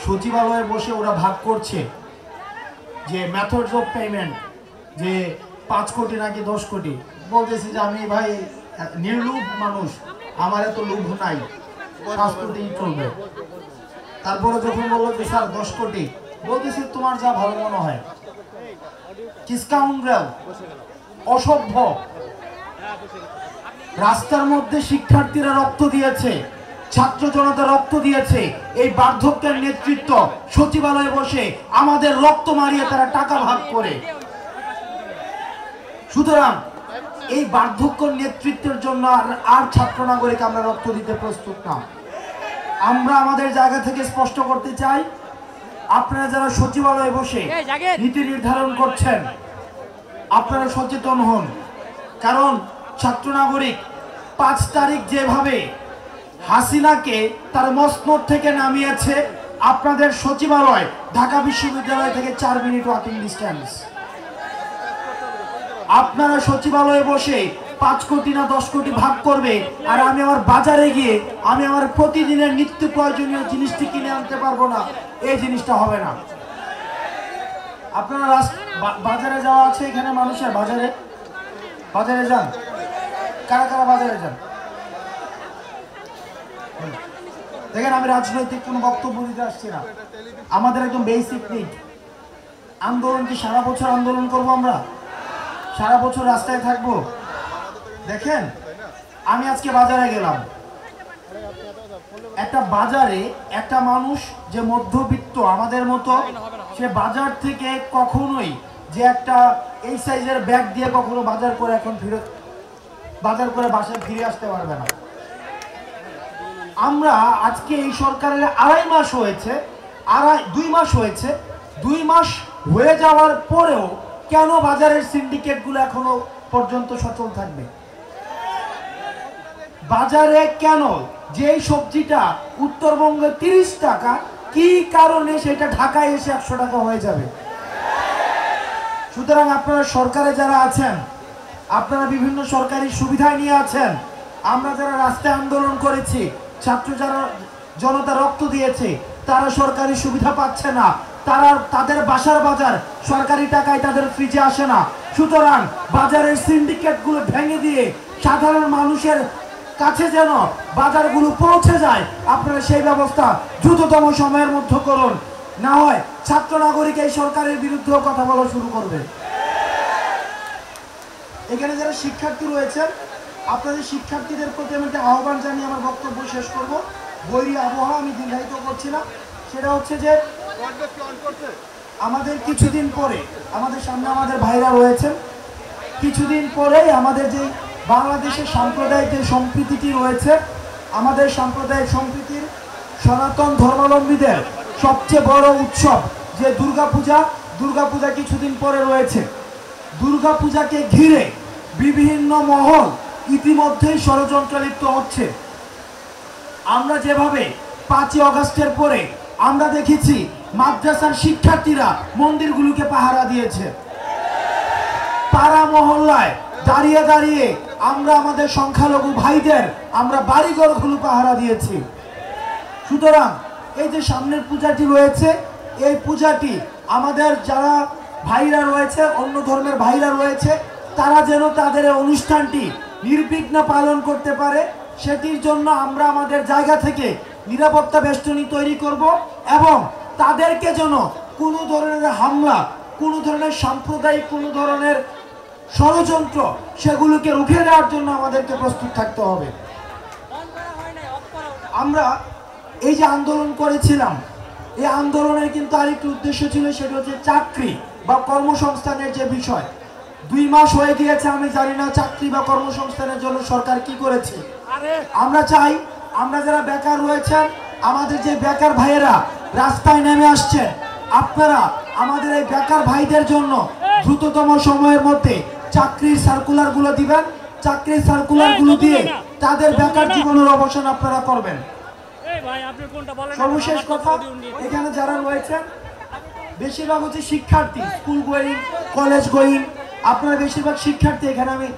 সচিবালয়ে বসে ওরা ভাগ করছে যে মেথডস অফ পেমেন্ট, যে 5 কোটি নাকি 10 কোটি। বলতেছি যে আমি ভাই নির্লোভ মানুষ, আমার এত লোভ নাই, 5 কোটি চলবে। তারপরে যখন বললো যে স্যার 10 কোটি, বলতেছি তোমার যা ভালো মনে হয়। কিসকাউন্ডাল, অসভ্য। রাস্তার মধ্যে শিক্ষার্থীরা রক্ত দিয়েছে, ছাত্র জনতা রক্ত দিয়েছে, এই বার্ধক্যের নেতৃত্ব সচিবালয়ে বসে আমাদের রক্ত মারিয়ে তারা টাকা ভাগ করে। সুতরাং এই বার্ধক্য নেতৃত্বের জন্য আর ছাত্র নাগরিক আমরা রক্ত দিতে প্রস্তুত না। আমরা আমাদের জায়গা থেকে স্পষ্ট করতে চাই, আপনারা যারা সচিবালয়ে বসে নীতি নির্ধারণ করছেন, আপনারা সচেতন হন। কারণ ছাত্র নাগরিক 5 তারিখ যেভাবে হাসিনাকে তার মসনদ থেকে নামিয়েছে, আপনাদের সচিবালয় ঢাকা বিশ্ববিদ্যালয় থেকে 4 মিনিট ওয়াকিং ডিস্টেন্স। আপনারা সচিবালয়ে বসে 5 কোটি না 10 কোটি ভাগ করবে, আর আমি আমার বাজারে গিয়ে আমি আমার প্রতিদিনের নিত্য প্রয়োজনীয় জিনিসটি কিনে আনতে পারবো না, এই জিনিসটা হবে না। আপনারা বাজারে যাওয়া আছে এখানে মানুষের, বাজারে যান, কারা কারা বাজারে যান? দেখেন, আমি রাজনৈতিক কোনো বক্তব্য দিতে আসছি না, আমাদের একদম বেসিক নিড। আন্দোলন কি সারা বছর আন্দোলন করবো? আমরা সারা বছর রাস্তায় থাকবো? দেখেন, আমি আজকে বাজারে গেলাম, একটা বাজারে একটা মানুষ যে মধ্যবিত্ত আমাদের মতো, সে বাজার থেকে কখনোই যে একটা এই সাইজের ব্যাগ দিয়ে কখনো বাজার করে এখন বাজার করে বাসায় ফিরে আসতে পারবে না। আমরা আজকে এই সরকারের 2.5 মাস হয়েছে, 2 মাস হয়েছে, 2 মাস হয়ে যাওয়ার পরেও কেন বাজারের সিন্ডিকেটগুলো এখনো পর্যন্ত সচল থাকবে? বাজারে কেন যেই সবজিটা উত্তরবঙ্গে 30 টাকা, কি কারণে সেটা ঢাকায় এসে 100 টাকা হয়ে যাবে? সুতরাং আপনারা সরকারে যারা আছেন, আপনারা বিভিন্ন সরকারি সুবিধা নিয়ে আছেন, আমরা যারা রাস্তায় আন্দোলন করেছি, ছাত্র যারা জনতা রক্ত দিয়েছে, তারা সরকারি সুবিধা পাচ্ছে না, তাদের বাসার বাজার সরকারি টাকায় তাদের ফ্রিজে আসে না। সুতরাং বাজারের সিন্ডিকেটগুলো ভেঙে দিয়ে সাধারণ মানুষের কাছে যেন বাজারগুলো পৌঁছে যায়, আপনারা সেই ব্যবস্থা দ্রুততম সময়ের মধ্যে করুন। না হয় ছাত্র নাগরিক এই সরকারের বিরুদ্ধেও কথা বলা শুরু করবে। এখানে যারা শিক্ষার্থী রয়েছেন, আপনাদের শিক্ষার্থীদের প্রতি আমি একটা আহ্বান জানিয়ে আমার বক্তব্য শেষ করব। বৈরী আবহাওয়া, আমি দীর্ঘায়িত করছি না। সেটা হচ্ছে যে আমাদের কিছুদিন পরে, আমাদের সামনে আমাদের ভাইরা রয়েছেন, কিছুদিন পরেই আমাদের যে বাংলাদেশের সাম্প্রদায়িক যে সম্প্রীতিটি রয়েছে, আমাদের সাম্প্রদায়িক সম্প্রীতির সনাতন ধর্মাবলম্বীদের সবচেয়ে বড় উৎসব যে দুর্গাপূজা কিছুদিন পরে রয়েছে। দুর্গাপূজাকে ঘিরে বিভিন্ন মহল ইতিমধ্যেই ষড়যন্ত্র লিপ্ত হচ্ছে। আমরা যেভাবে 5ই আগস্টের পরে আমরা দেখেছি মাদ্রাসার শিক্ষার্থীরা মন্দিরগুলোকে পাহারা দিয়েছে, পাড়া মহল্লায় দাঁড়িয়ে দাঁড়িয়ে আমরা আমাদের সংখ্যালঘু ভাইদের আমরা বাড়িঘরগুলো পাহারা দিয়েছি। সুতরাং এই যে সামনের পূজাটি রয়েছে, এই পূজাটি আমাদের যারা ভাইরা রয়েছে, অন্য ধর্মের ভাইরা রয়েছে, তারা যেন তাদের অনুষ্ঠানটি নির্বিঘ্ন পালন করতে পারে, সেটির জন্য আমরা আমাদের জায়গা থেকে নিরাপত্তা বেষ্টনী তৈরি করব এবং তাদেরকে যেন কোনো ধরনের হামলা, কোনো ধরনের সাম্প্রদায়িক কোনো ধরনের ষড়যন্ত্র, সেগুলোকে রুখে দেওয়ার জন্য আমাদেরকে প্রস্তুত থাকতে হবে। আমরা এই যে আন্দোলন করেছিলাম, এই আন্দোলনের কিন্তু আরেকটি উদ্দেশ্য ছিল, সেটা হচ্ছে চাকরি বা কর্মসংস্থানের যে বিষয়। 2 মাস হয়ে গিয়েছে, আমি জানি না চাকরি বা কর্মসংস্থানের জন্য সরকার কি করেছে। আমরা চাই, আমরা যারা বেকার রয়েছেন, আমাদের যে বেকার ভাইয়েরা রাস্তায় নেমে আসছেন, আপনারা আমাদের এই বেকার ভাইদের জন্য দ্রুততম সময়ের মধ্যে চাকরির সার্কুলারগুলো দিবেন। চাকরির সার্কুলারগুলো দিয়ে তাদের বেকার জীবনের অবসান আপনারা করবেন। সর্বশেষ কথা, এখানে যারা রয়েছেন বেশিরভাগ হচ্ছে শিক্ষার্থী, স্কুল গোয়িং, কলেজ গোয়িং। আপনারা বেশিরভাগ শিক্ষার্থী। এখানে আমি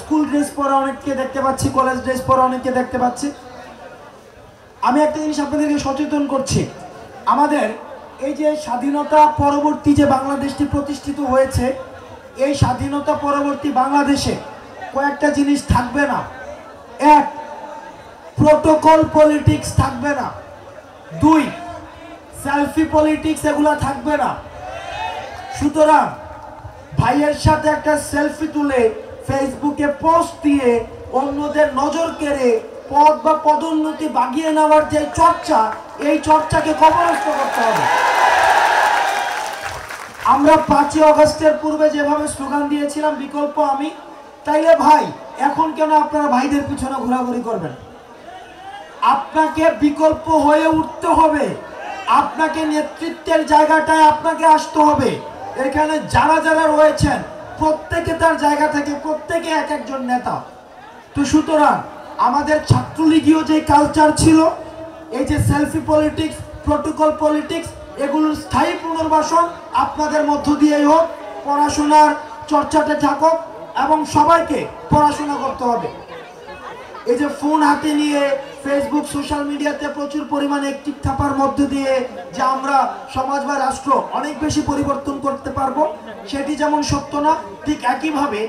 স্কুল ড্রেস পরা অনেককে দেখতে পাচ্ছি, কলেজ ড্রেস পরা অনেককে দেখতে পাচ্ছি। আমি একটা জিনিস আপনাদেরকে সচেতন করছি, আমাদের এই যে স্বাধীনতা পরবর্তী যে বাংলাদেশটি প্রতিষ্ঠিত হয়েছে, এই স্বাধীনতা পরবর্তী বাংলাদেশে কয়েকটা জিনিস থাকবে না। এক, প্রোটোকল পলিটিক্স থাকবে না। দুই, সেলফি পলিটিক্স এগুলা থাকবে না। সুতরাং ভাইয়ের সাথে একটা সেলফি তুলে ফেসবুকে পোস্ট দিয়ে অন্যদের নজর কেড়ে পদ বা পদোন্নতি বাগিয়ে নেওয়ার যে চর্চা, এই চর্চাকে কবরস্থ করতে হবে। আমরা 5ই আগস্টের পূর্বে যেভাবে স্লোগান দিয়েছিলাম বিকল্প আমি, তাইলে ভাই এখন কেন আপনারা ভাইদের পিছনে ঘোরাঘুরি করবেন? আপনাকে বিকল্প হয়ে উঠতে হবে, আপনাকে নেতৃত্বের জায়গাটায় আপনাকে আসতে হবে। এখানে যারা যারা রয়েছেন প্রত্যেকে তার জায়গা থেকে প্রত্যেকে এক একজন নেতা। তো সুতরাং আমাদের ছাত্রলীগীয় যে কালচার ছিল, এই যে সেলফি পলিটিক্স, প্রোটোকল পলিটিক্স, এগুলোর স্থায়ী পুনর্বাসন আপনাদের মধ্য দিয়েই হোক। পড়াশোনার চর্চাটা থাকুক এবং সবাইকে পড়াশোনা করতে হবে। এই যে ফোন হাতে নিয়ে ফেসবুক সোশ্যাল মিডিয়াতে প্রচুর পরিমাণে অ্যাক্টিভ থাকার মধ্য দিয়ে যে আমরা সমাজ বা রাষ্ট্র অনেক বেশি পরিবর্তন করতে পারবো, সেটি যেমন সত্য না, ঠিক একইভাবে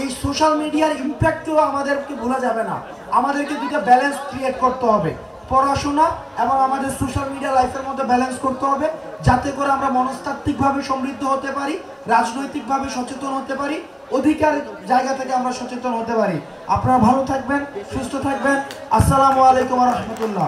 এই সোশ্যাল মিডিয়ার ইম্প্যাক্টও আমাদেরকে ভোলা যাবে না। আমাদেরকে দুটো ব্যালেন্স ক্রিয়েট করতে হবে, পড়াশোনা এবং আমাদের সোশ্যাল মিডিয়া লাইফের মধ্যে ব্যালেন্স করতে হবে, যাতে করে আমরা মনস্তাত্ত্বিকভাবে সমৃদ্ধ হতে পারি, রাজনৈতিকভাবে সচেতন হতে পারি, অধিকার জায়গা থেকে আমরা সচেতন হতে পারি। আপনারা ভালো থাকবেন, সুস্থ থাকবেন। আসসালামু আলাইকুম ওয়া রাহমাতুল্লাহ।